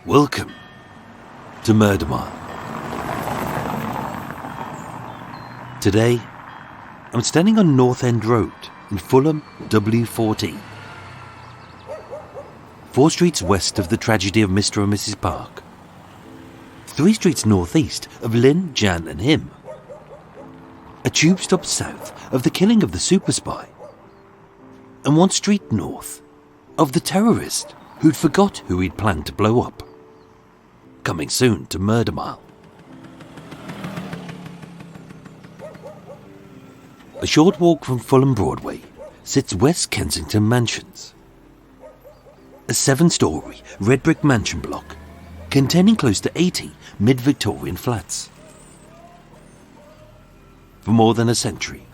Welcome to Murder Mile. Today, I'm standing on North End Road in Fulham, W14. 4 streets west of the tragedy of Mr. and Mrs. Park. 3 streets northeast of Lynn, Jan and him. A tube stop south of the killing of the super spy. And 1 street north of the terrorist who'd forgot who he'd planned to blow up. Coming soon to Murder Mile. A short walk from Fulham Broadway sits West Kensington Mansions. A 7-storey red brick mansion block containing close to 80 mid-Victorian flats. For more than a century,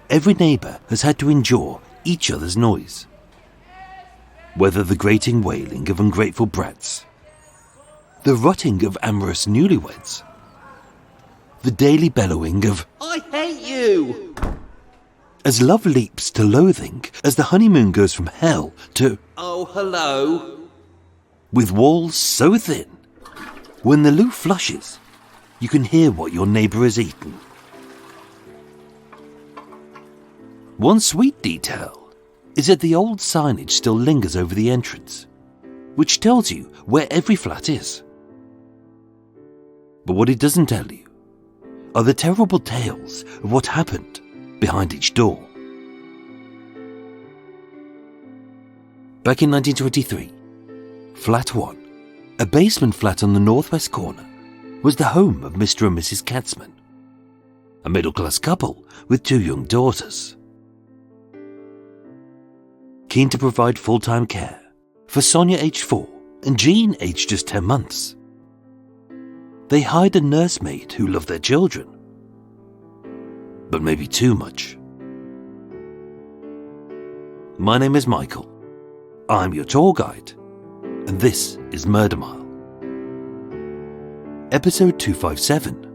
every neighbour has had to endure each other's noise. Whether the grating wailing of ungrateful brats, the rotting of amorous newlyweds, the daily bellowing of "I hate you!" as love leaps to loathing, as the honeymoon goes from hell to "Oh, hello," with walls so thin, when the loo flushes, you can hear what your neighbour has eaten. One sweet detail is that the old signage still lingers over the entrance, which tells you where every flat is. But what it doesn't tell you are the terrible tales of what happened behind each door. Back in 1923, Flat 1, a basement flat on the northwest corner, was the home of Mr. and Mrs. Katzman, a middle-class couple with 2 young daughters. Keen to provide full-time care for Sonia, aged 4, and Jean, aged just 10 months, they hired a nursemaid who loved their children, but maybe too much. My name is Michael. I'm your tour guide, and this is Murder Mile. Episode 257.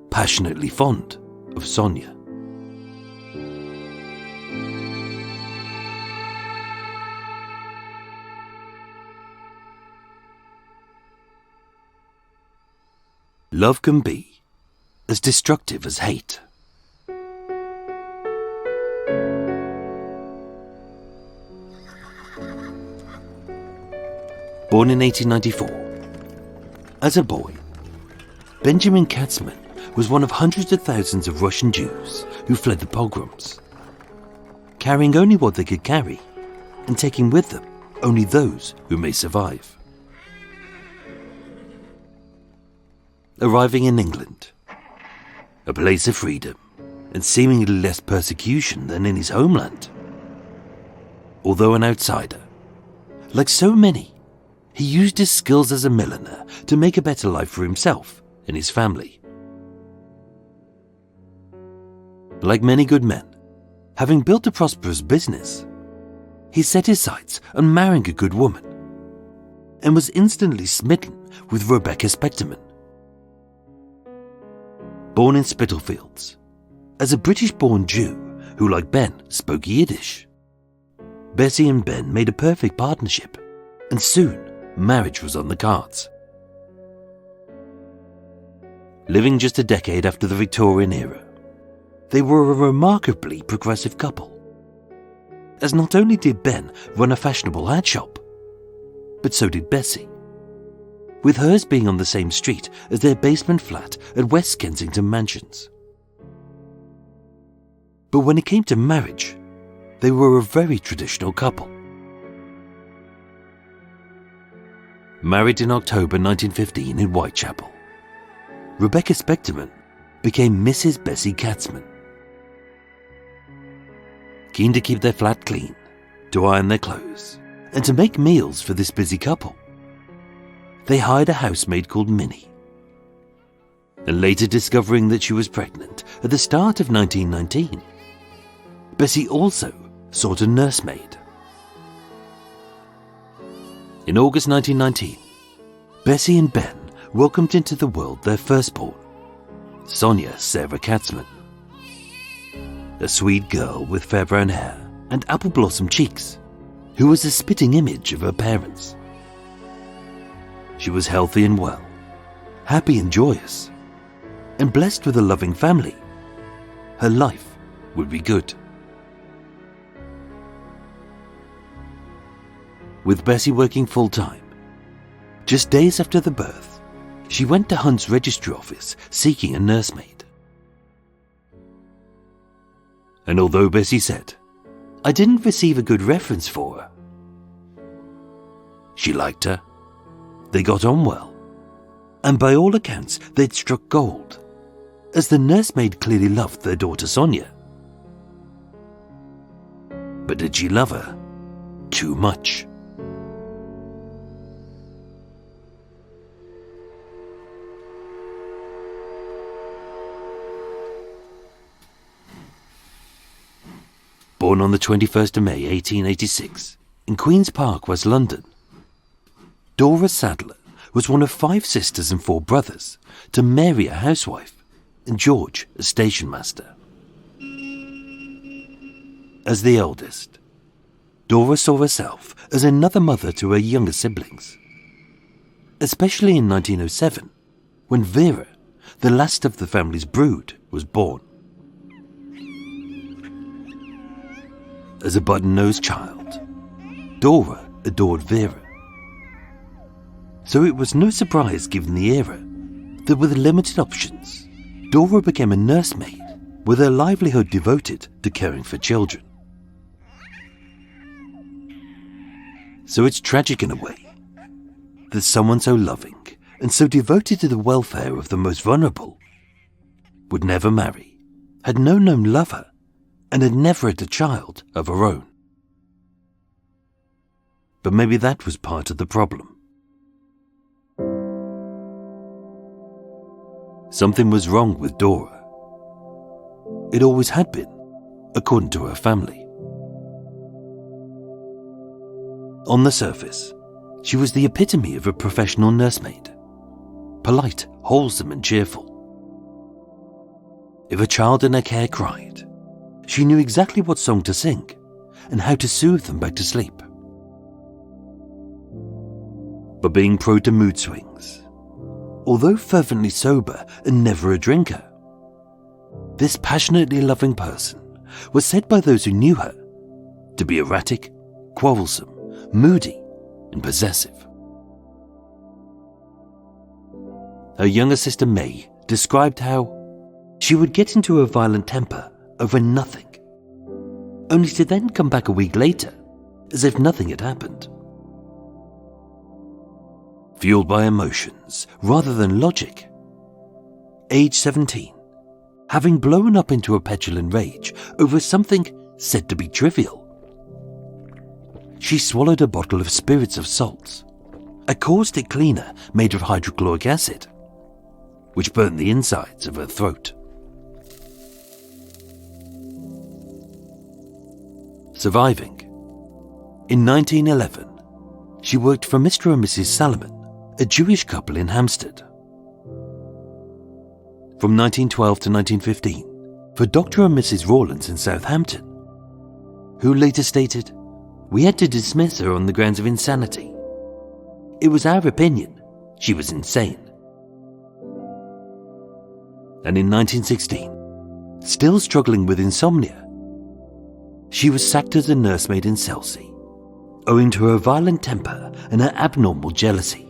Passionately fond of Sonia. Love can be as destructive as hate. Born in 1894, as a boy, Benjamin Katzman was one of hundreds of thousands of Russian Jews who fled the pogroms, carrying only what they could carry and taking with them only those who may survive. Arriving in England, a place of freedom and seemingly less persecution than in his homeland. Although an outsider, like so many, he used his skills as a milliner to make a better life for himself and his family. Like many good men, having built a prosperous business, he set his sights on marrying a good woman and was instantly smitten with Rebecca Specterman. Born in Spitalfields, as a British-born Jew who, like Ben, spoke Yiddish, Bessie and Ben made a perfect partnership, and soon marriage was on the cards. Living just a decade after the Victorian era, they were a remarkably progressive couple, as not only did Ben run a fashionable hat shop, but so did Bessie, with hers being on the same street as their basement flat at West Kensington Mansions. But when it came to marriage, they were a very traditional couple. Married in October 1915 in Whitechapel, Rebecca Specterman became Mrs. Bessie Katzman. Keen to keep their flat clean, to iron their clothes, and to make meals for this busy couple, they hired a housemaid called Minnie. And later discovering that she was pregnant at the start of 1919, Bessie also sought a nursemaid. In August 1919, Bessie and Ben welcomed into the world their firstborn, Sonia Sarah Katzman. A sweet girl with fair brown hair and apple blossom cheeks, who was a spitting image of her parents. she was healthy and well, happy and joyous, and blessed with a loving family, her life would be good. With Bessie working full-time, just days after the birth, she went to Hunt's registry office seeking a nursemaid. And although Bessie said, "I didn't receive a good reference for her," she liked her, they got on well, and by all accounts they'd struck gold, as the nursemaid clearly loved their daughter Sonia. But did she love her too much? Born on the 21st of May 1886 in Queen's Park, West London, Dora Sadler was one of 5 sisters and 4 brothers to Mary, a housewife, and George, a station master. As the eldest, Dora saw herself as another mother to her younger siblings, especially in 1907, when Vera, the last of the family's brood, was born. As a button-nosed child, Dora adored Vera. So it was no surprise, given the era, that with limited options, Dora became a nursemaid with her livelihood devoted to caring for children. So it's tragic in a way that someone so loving and so devoted to the welfare of the most vulnerable would never marry, had no known lover, and had never had a child of her own. But maybe that was part of the problem. Something was wrong with Dora. It always had been, according to her family. On the surface, she was the epitome of a professional nursemaid, polite, wholesome and cheerful. If a child in her care cried, she knew exactly what song to sing and how to soothe them back to sleep. But being prone to mood swings, although fervently sober and never a drinker, this passionately loving person was said by those who knew her to be erratic, quarrelsome, moody, and possessive. Her younger sister May described how she would get into a violent temper over nothing, only to then come back a week later as if nothing had happened. Fueled by emotions rather than logic, age 17, having blown up into a petulant rage over something said to be trivial, she swallowed a bottle of spirits of salts, a caustic cleaner made of hydrochloric acid, which burnt the insides of her throat. Surviving, in 1911, she worked for Mr. and Mrs. Salomon, a Jewish couple in Hampstead. From 1912 to 1915, for Dr. and Mrs. Rawlins in Southampton, who later stated, "We had to dismiss her on the grounds of insanity. It was our opinion she was insane." And in 1916, still struggling with insomnia, she was sacked as a nursemaid in Chelsea, owing to her violent temper and her abnormal jealousy,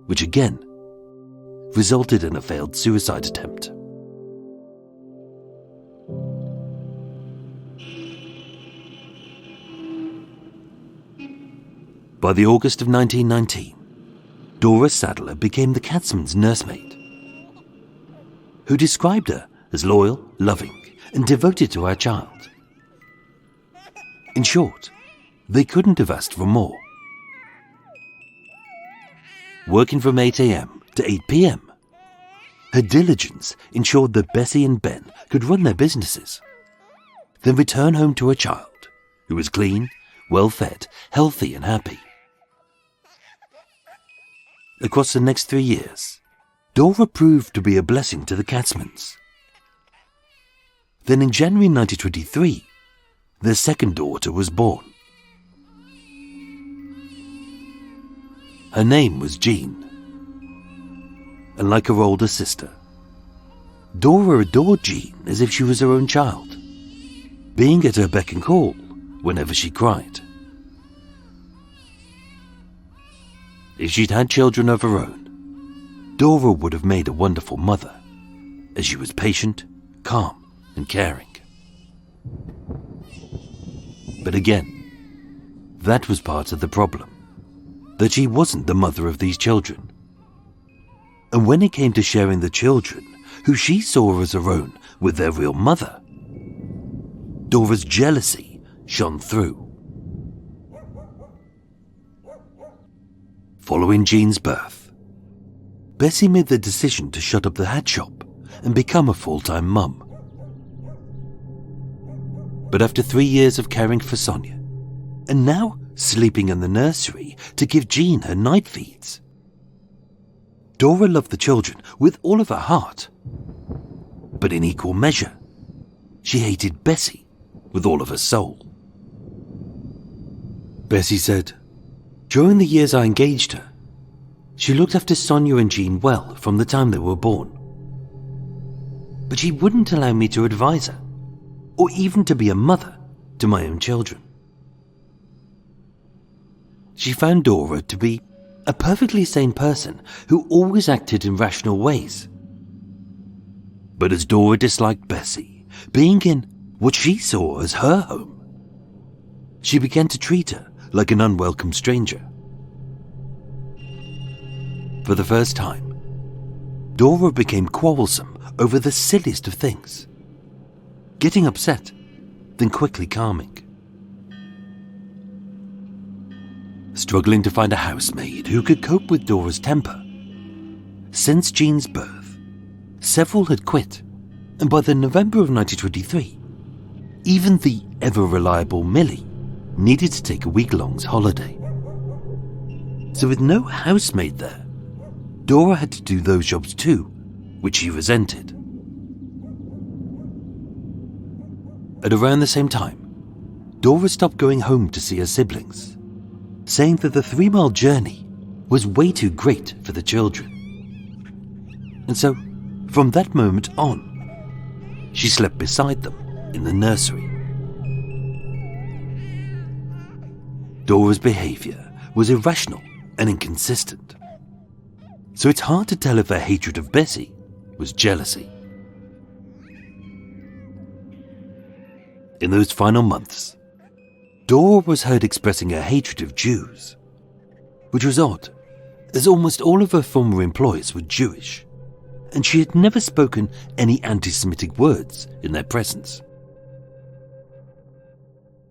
which again resulted in a failed suicide attempt. By the August of 1919, Dora Sadler became the Katzman's nursemaid, who described her as loyal, loving, and devoted to her child. In short, they couldn't have asked for more. Working from 8 a.m. to 8 p.m., her diligence ensured that Bessie and Ben could run their businesses, then return home to her child, who was clean, well-fed, healthy and happy. Across the next 3 years, Dora proved to be a blessing to the Katzmans. Then in January 1923, their second daughter was born. Her name was Jean. And like her older sister, Dora adored Jean as if she was her own child, being at her beck and call whenever she cried. If she'd had children of her own, Dora would have made a wonderful mother, as she was patient, calm, and caring. But again, that was part of the problem, that she wasn't the mother of these children. And when it came to sharing the children, who she saw as her own, with their real mother, Dora's jealousy shone through. Following Jean's birth, Bessie made the decision to shut up the hat shop and become a full-time mum. But after 3 years of caring for Sonia, and now sleeping in the nursery to give Jean her night feeds, Dora loved the children with all of her heart. But in equal measure, she hated Bessie with all of her soul. Bessie said, "During the years I engaged her, she looked after Sonia and Jean well from the time they were born. But she wouldn't allow me to advise her, or even to be a mother to my own children." She found Dora to be a perfectly sane person who always acted in rational ways. But as Dora disliked Bessie, being in what she saw as her home, she began to treat her like an unwelcome stranger. For the first time, Dora became quarrelsome over the silliest of things, getting upset, then quickly calming. Struggling to find a housemaid who could cope with Dora's temper, since Jean's birth, several had quit, and by the November of 1923, even the ever-reliable Millie needed to take a week-long holiday. So with no housemaid there, Dora had to do those jobs too, which she resented. At around the same time, Dora stopped going home to see her siblings, saying that the 3-mile journey was way too great for the children. And so, from that moment on, she slept beside them in the nursery. Dora's behavior was irrational and inconsistent, so it's hard to tell if her hatred of Bessie was jealousy. In those final months, Dora was heard expressing her hatred of Jews, which was odd, as almost all of her former employers were Jewish, and she had never spoken any anti-Semitic words in their presence.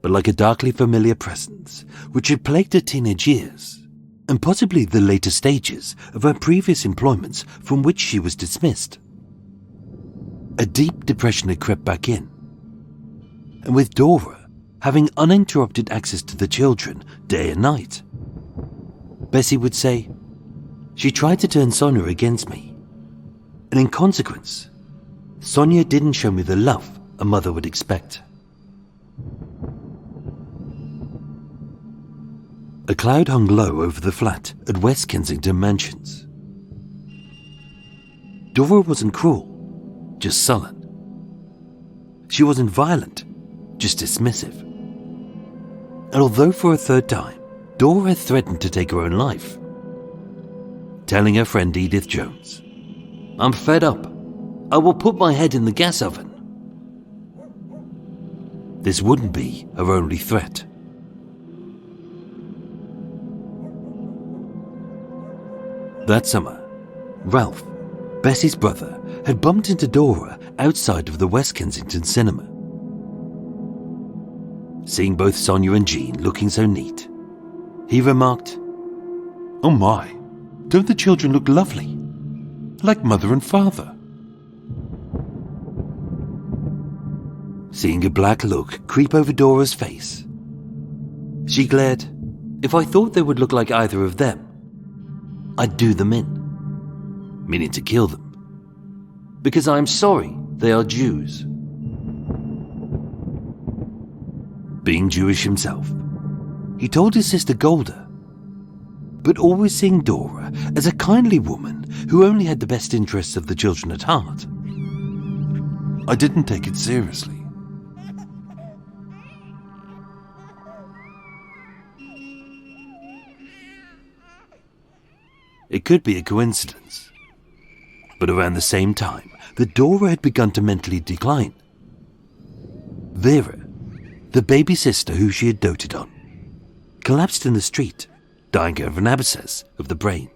But like a darkly familiar presence which had plagued her teenage years, and possibly the later stages of her previous employments from which she was dismissed, a deep depression had crept back in. And with Dora having uninterrupted access to the children day and night, Bessie would say, "She tried to turn Sonia against me, and in consequence, Sonia didn't show me the love a mother would expect." A cloud hung low over the flat at West Kensington Mansions. Dora wasn't cruel, just sullen. She wasn't violent, just dismissive. And although for a third time, Dora had threatened to take her own life, telling her friend Edith Jones, "I'm fed up. I will put my head in the gas oven." This wouldn't be her only threat. That summer, Ralph, Bessie's brother, had bumped into Dora outside of the West Kensington cinema. Seeing both Sonia and Jean looking so neat, he remarked, "Oh my, don't the children look lovely? Like mother and father." Seeing a black look creep over Dora's face, she glared, "If I thought they would look like either of them, I'd do them in," meaning to kill them, "because I'm sorry they are Jews." Being Jewish himself, he told his sister Golda, but always seeing Dora as a kindly woman who only had the best interests of the children at heart. I didn't take it seriously. It could be a coincidence, but around the same time that Dora had begun to mentally decline, Vera, the baby sister who she had doted on, collapsed in the street, dying of an abscess of the brain.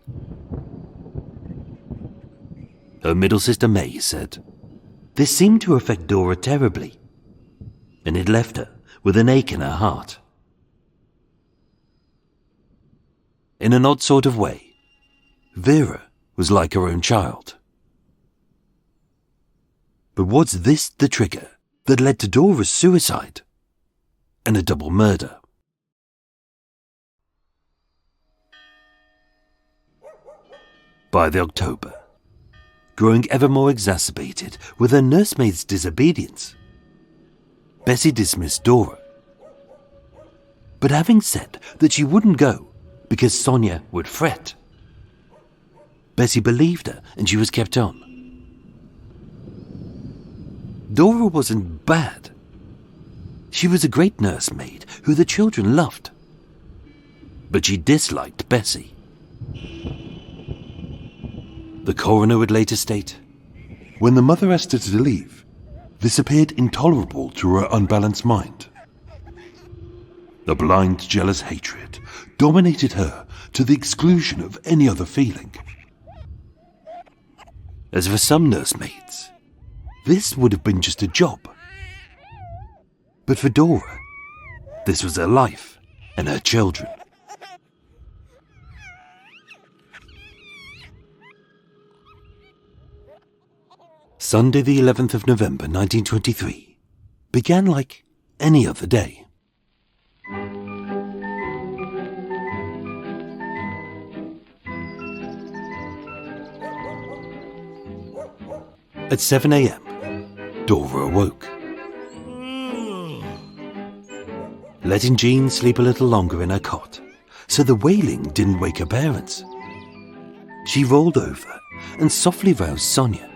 Her middle sister May said, "This seemed to affect Dora terribly, and it left her with an ache in her heart." In an odd sort of way, Vera was like her own child. But was this the trigger that led to Dora's suicide and a double murder? By the October, growing ever more exacerbated with her nursemaid's disobedience, Bessie dismissed Dora. But having said that she wouldn't go because Sonia would fret, Bessie believed her and she was kept on. Dora wasn't bad. She was a great nursemaid who the children loved. But she disliked Bessie. The coroner would later state, "When the mother asked her to leave, this appeared intolerable to her unbalanced mind. A blind, jealous hatred dominated her to the exclusion of any other feeling." As for some nursemaids, this would have been just a job. But for Dora, this was her life and her children. Sunday the 11th of November 1923 began like any other day. At 7 a.m, Dora awoke. Letting Jean sleep a little longer in her cot, so the wailing didn't wake her parents, she rolled over and softly roused Sonia,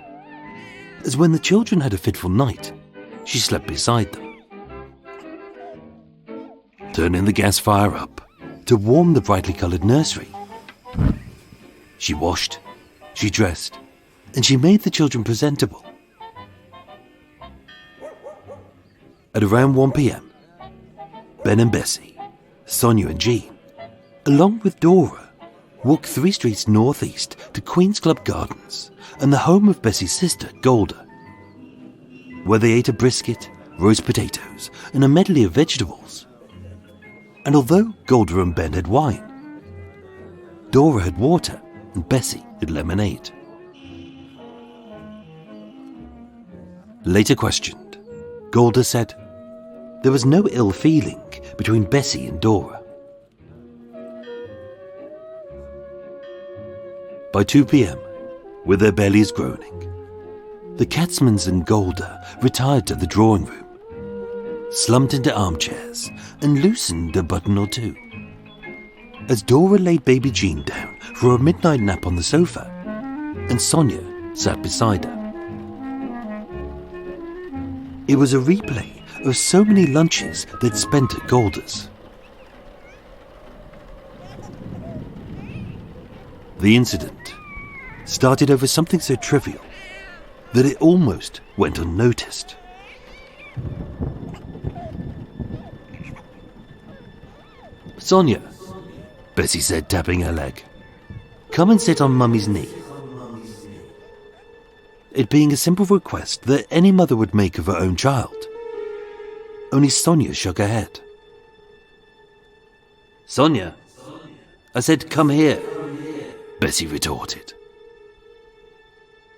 as when the children had a fitful night, she slept beside them. Turning the gas fire up to warm the brightly coloured nursery, she washed, she dressed, and she made the children presentable. At around 1 p.m, Ben and Bessie, Sonia and Jean, along with Dora, walked 3 streets northeast to Queen's Club Gardens and the home of Bessie's sister, Golda, where they ate a brisket, roast potatoes, and a medley of vegetables. And although Golda and Ben had wine, Dora had water and Bessie had lemonade. Later questioned, Golda said there was no ill feeling between Bessie and Dora. By 2 p.m, with their bellies groaning, the Katzmans and Golda retired to the drawing room, slumped into armchairs and loosened a button or two, as Dora laid baby Jean down for a midnight nap on the sofa, and Sonia sat beside her. It was a replay of so many lunches they'd spent at Golda's. The incident started over something so trivial that it almost went unnoticed. "Sonia," Bessie said, tapping her leg, "come and sit on Mummy's knee." It being a simple request that any mother would make of her own child, only Sonia shook her head. "Sonia, I said come here," Bessie retorted.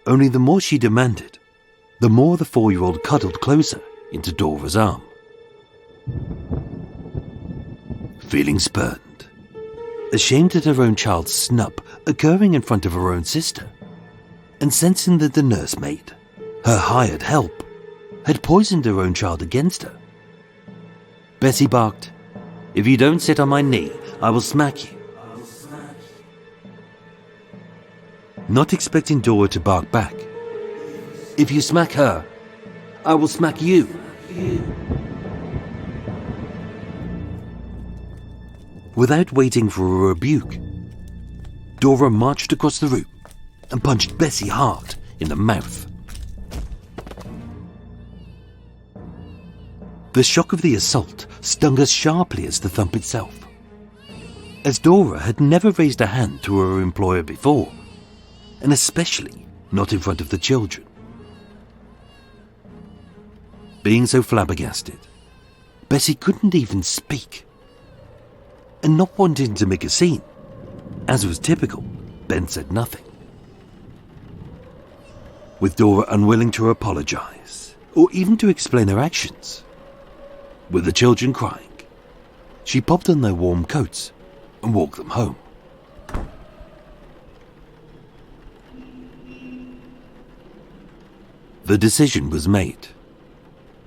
Only the more she demanded, the more the 4-year-old cuddled closer into Dora's arm. Feeling spurned, ashamed at her own child's snub occurring in front of her own sister, and sensing that the nursemaid, her hired help, had poisoned her own child against her, Bessie barked, "If you don't sit on my knee, I will smack you." not expecting Dora to bark back. "If you smack her, I will smack you." Without waiting for a rebuke, Dora marched across the room and punched Bessie hard in the mouth. The shock of the assault stung as sharply as the thump itself, as Dora had never raised a hand to her employer before, and especially not in front of the children. Being so flabbergasted, Bessie couldn't even speak. And not wanting to make a scene, as was typical, Ben said nothing. With Dora unwilling to apologise, or even to explain her actions, with the children crying, she popped on their warm coats and walked them home. The decision was made.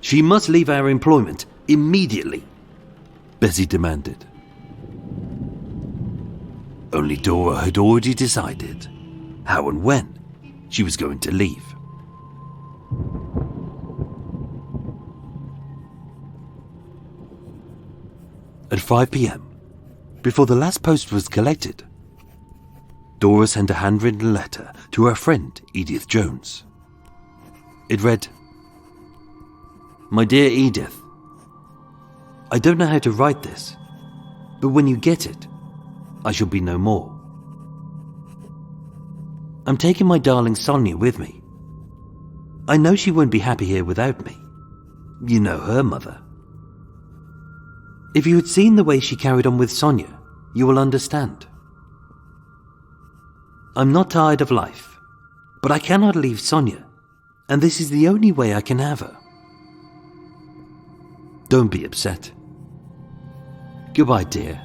"She must leave our employment immediately," Bessie demanded. Only Dora had already decided how and when she was going to leave. At 5 p.m, before the last post was collected, Dora sent a handwritten letter to her friend Edith Jones. It read, "My dear Edith, I don't know how to write this, but when you get it, I shall be no more. I'm taking my darling Sonia with me. I know she won't be happy here without me. You know her mother. If you had seen the way she carried on with Sonia, you will understand. I'm not tired of life, but I cannot leave Sonia, and this is the only way I can have her. Don't be upset. Goodbye, dear,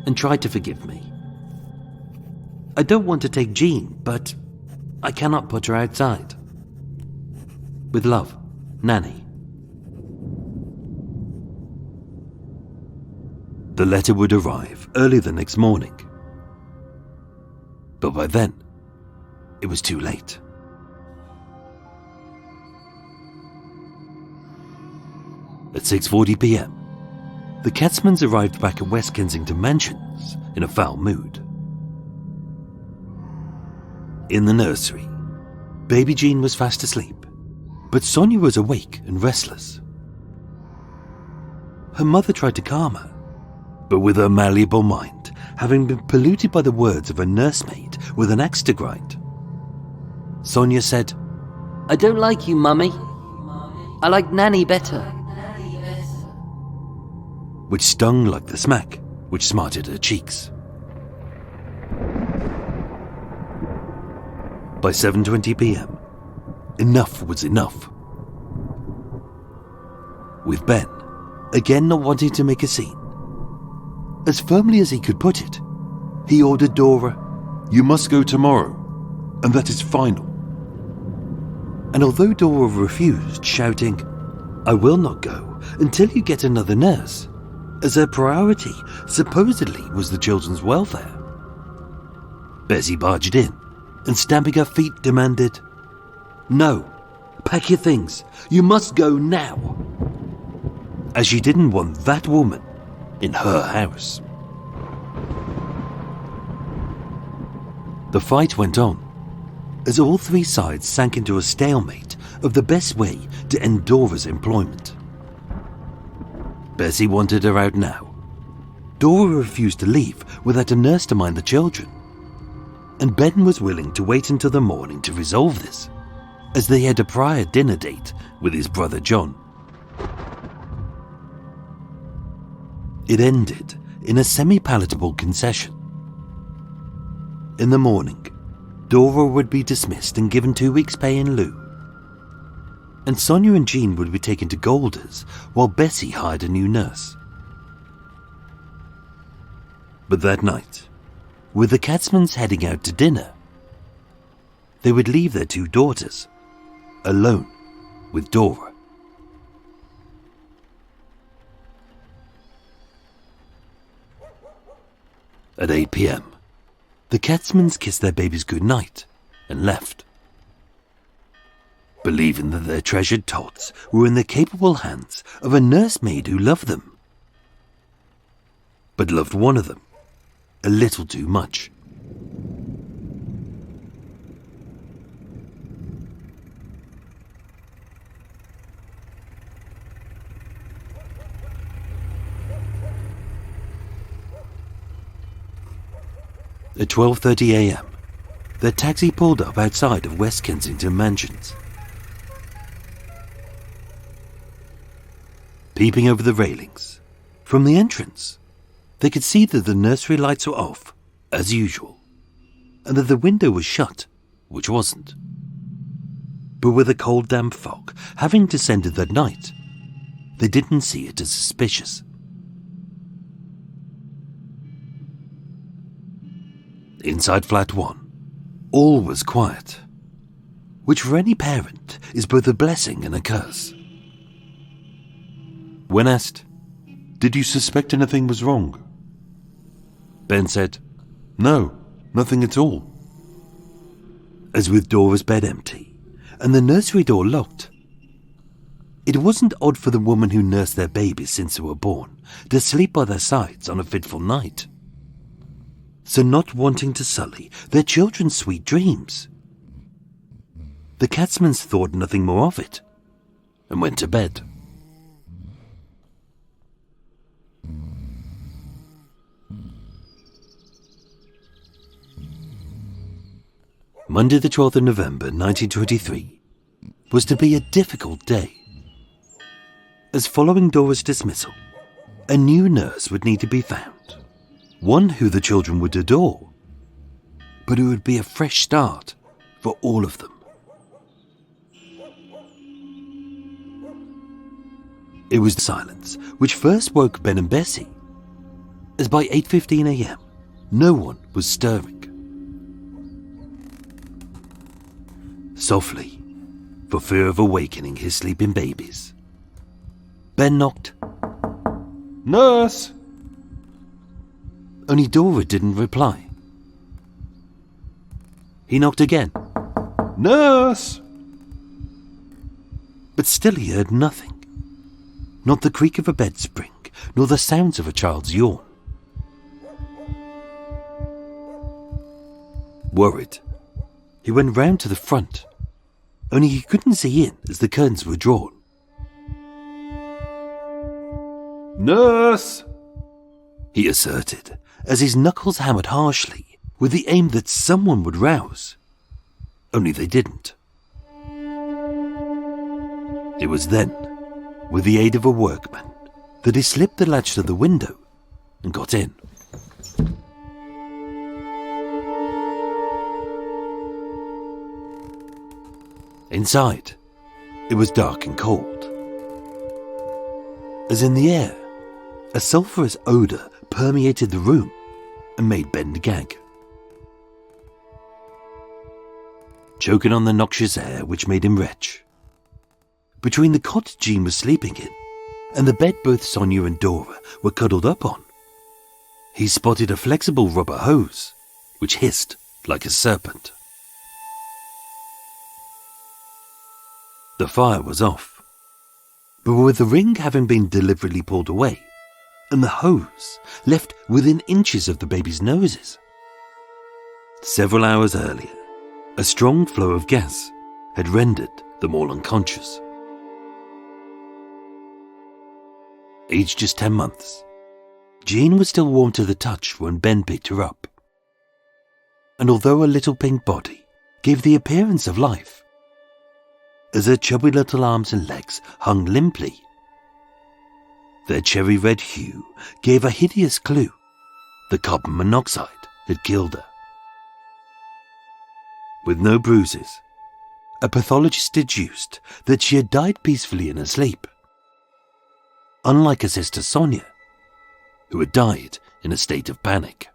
and try to forgive me. I don't want to take Jean, but I cannot put her outside. With love, Nanny." The letter would arrive early the next morning, but by then, it was too late. At 6:40 p.m, the Katzmans arrived back at West Kensington Mansions in a foul mood. In the nursery, baby Jean was fast asleep, but Sonia was awake and restless. Her mother tried to calm her, but with her malleable mind having been polluted by the words of a nursemaid with an axe to grind, Sonia said, "I don't like you, Mummy. I like Nanny better." Which stung like the smack which smarted her cheeks. By 7:20 p.m, enough was enough. With Ben, again not wanting to make a scene, as firmly as he could put it, he ordered Dora, "You must go tomorrow, and that is final." And although Dora refused, shouting, "I will not go until you get another nurse," as her priority supposedly was the children's welfare, Bessie barged in and stamping her feet demanded, "No, pack your things, you must go now," as she didn't want that woman in her house. The fight went on, as all three sides sank into a stalemate of the best way to end Dora's employment. Bessie wanted her out now. Dora refused to leave without a nurse to mind the children, and Ben was willing to wait until the morning to resolve this, as they had a prior dinner date with his brother John. It ended in a semi-palatable concession. In the morning, Dora would be dismissed and given 2 weeks' pay in lieu, and Sonia and Jean would be taken to Golders while Bessie hired a new nurse. But that night, with the Katzmans heading out to dinner, they would leave their 2 daughters alone with Dora. At 8 p.m, the Katzmans kissed their babies goodnight and left, believing that their treasured tots were in the capable hands of a nursemaid who loved them, but loved one of them a little too much. At 12:30 a.m, their taxi pulled up outside of West Kensington Mansions. Peeping over the railings, from the entrance, they could see that the nursery lights were off, as usual, and that the window was shut, which wasn't. But with a cold, damp fog having descended that night, they didn't see it as suspicious. Inside flat 1, all was quiet, which for any parent is both a blessing and a curse. When asked, "Did you suspect anything was wrong?" Ben said, "No, nothing at all." As with Dora's bed empty and the nursery door locked, it wasn't odd for the woman who nursed their babies since they were born to sleep by their sides on a fitful night. So not wanting to sully their children's sweet dreams, the Katzmans thought nothing more of it and went to bed. Monday the 12th of November 1923 was to be a difficult day, as following Dora's dismissal, a new nurse would need to be found. One who the children would adore, but who would be a fresh start for all of them. It was the silence which first woke Ben and Bessie, as by 8:15 a.m, no one was stirring. Softly, for fear of awakening his sleeping babies, Ben knocked. "Nurse!" Only Dora didn't reply. He knocked again. "Nurse!" But still he heard nothing. Not the creak of a bed spring, nor the sounds of a child's yawn. Worried, he went round to the front, only he couldn't see in as the curtains were drawn. "Nurse!" he asserted, as his knuckles hammered harshly, with the aim that someone would rouse. Only they didn't. It was then, with the aid of a workman, that he slipped the latch to the window and got in. Inside, it was dark and cold. As in the air, a sulphurous odour permeated the room and made Ben gag. Choking on the noxious air which made him retch, between the cot Jean was sleeping in and the bed both Sonia and Dora were cuddled up on, he spotted a flexible rubber hose which hissed like a serpent. The fire was off, but with the ring having been deliberately pulled away, and the hose left within inches of the baby's noses. Several hours earlier, a strong flow of gas had rendered them all unconscious. Aged just 10 months, Jean was still warm to the touch when Ben picked her up. And although her little pink body gave the appearance of life, as her chubby little arms and legs hung limply, their cherry red hue gave a hideous clue the carbon monoxide had killed her. With no bruises, a pathologist deduced that she had died peacefully in her sleep, unlike her sister Sonia, who had died in a state of panic.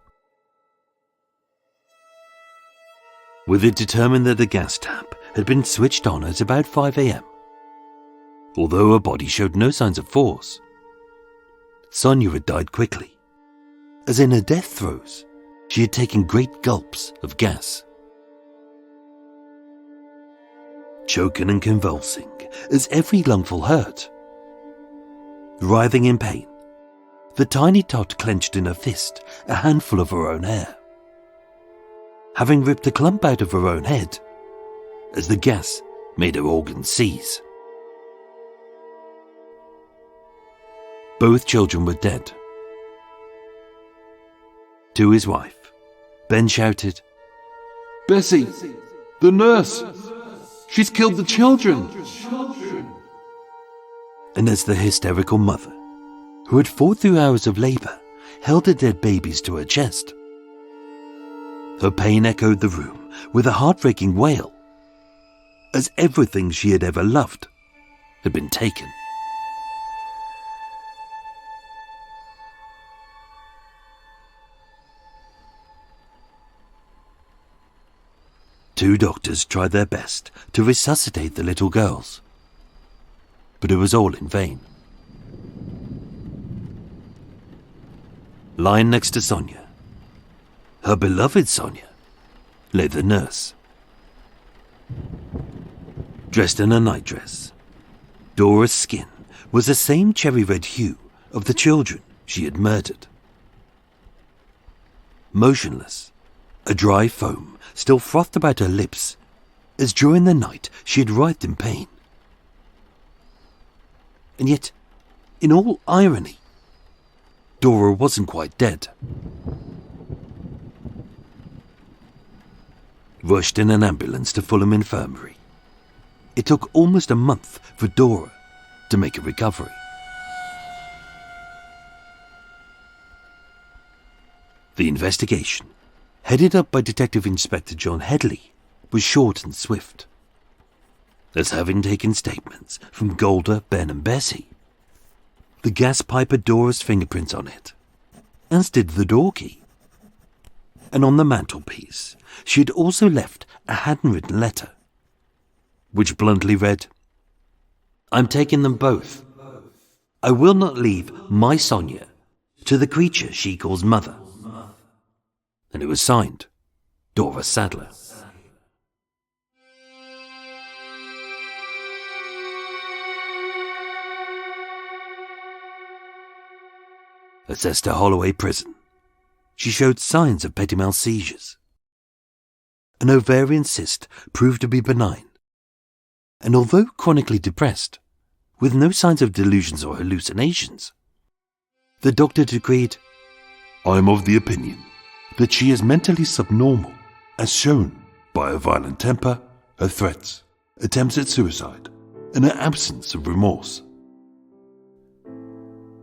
With it determined that the gas tap had been switched on at about 5 a.m, although her body showed no signs of force, Sonia had died quickly, as in her death throes she had taken great gulps of gas. choking and convulsing as every lungful hurt. Writhing in pain, the tiny tot clenched in her fist a handful of her own hair, having ripped a clump out of her own head as the gas made her organs seize. Both children were dead. To his wife, Ben shouted, "Bessie, the nurse! She's killed the children!" And as the hysterical mother, who had fought through hours of labour, held her dead babies to her chest, her pain echoed the room with a heartbreaking wail, as everything she had ever loved had been taken. Two doctors tried their best to resuscitate the little girls, but it was all in vain. Lying next to Sonia, her beloved Sonia, lay the nurse. Dressed in a nightdress, Dora's skin was the same cherry-red hue of the children she had murdered. Motionless, a dry foam still frothed about her lips, as during the night she had writhed in pain. And yet, in all irony, Dora wasn't quite dead. Rushed in an ambulance to Fulham Infirmary, it took almost a month for Dora to make a recovery. The investigation, headed up by Detective Inspector John Headley, was short and swift, as having taken statements from Golda, Ben and Bessie, the gas pipe had Dora's fingerprints on it, as did the door key. And on the mantelpiece, she had also left a handwritten letter, which bluntly read, "I'm taking them both. I will not leave my Sonia to the creature she calls mother." And it was signed, Dora Sadler. At Esther Holloway Prison, she showed signs of petit mal seizures. An ovarian cyst proved to be benign, and although chronically depressed, with no signs of delusions or hallucinations, the doctor decreed, "I am of the opinion that she is mentally subnormal, as shown by her violent temper, her threats, attempts at suicide, and her absence of remorse."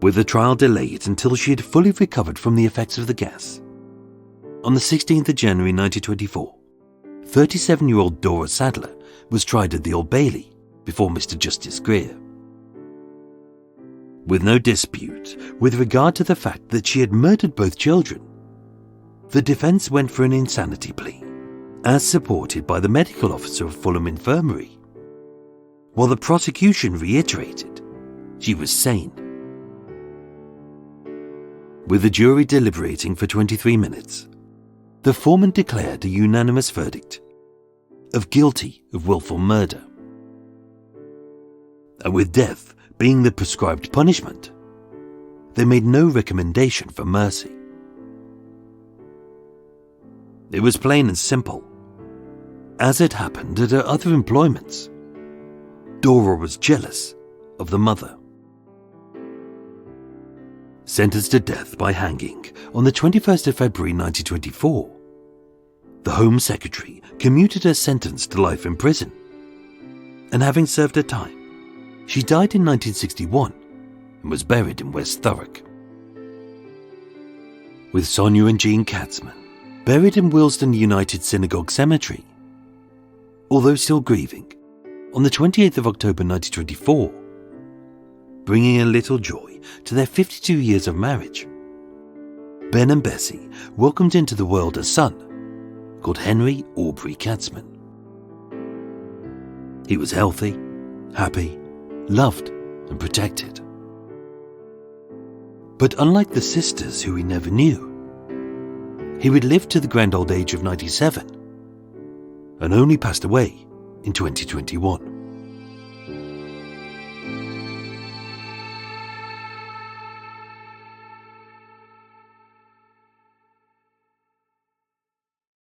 With the trial delayed until she had fully recovered from the effects of the gas, on the 16th of January 1924, 37-year-old Dora Sadler was tried at the Old Bailey before Mr. Justice Greer. With no dispute with regard to the fact that she had murdered both children, the defence went for an insanity plea, as supported by the medical officer of Fulham Infirmary, while the prosecution reiterated she was sane. With the jury deliberating for 23 minutes, the foreman declared a unanimous verdict of guilty of willful murder. And with death being the prescribed punishment, they made no recommendation for mercy. It was plain and simple. As had happened at her other employments, Dora was jealous of the mother. Sentenced to death by hanging on the 21st of February 1924, the Home Secretary commuted her sentence to life in prison, and having served her time, she died in 1961 and was buried in West Thurrock. With Sonia and Jean Katzman buried in Willesden United Synagogue Cemetery, although still grieving, on the 28th of October 1924, bringing a little joy to their 52 years of marriage, Ben and Bessie welcomed into the world a son called Henry Aubrey Katzman. He was healthy, happy, loved and protected. But unlike the sisters who he never knew, he would live to the grand old age of 97 and only passed away in 2021.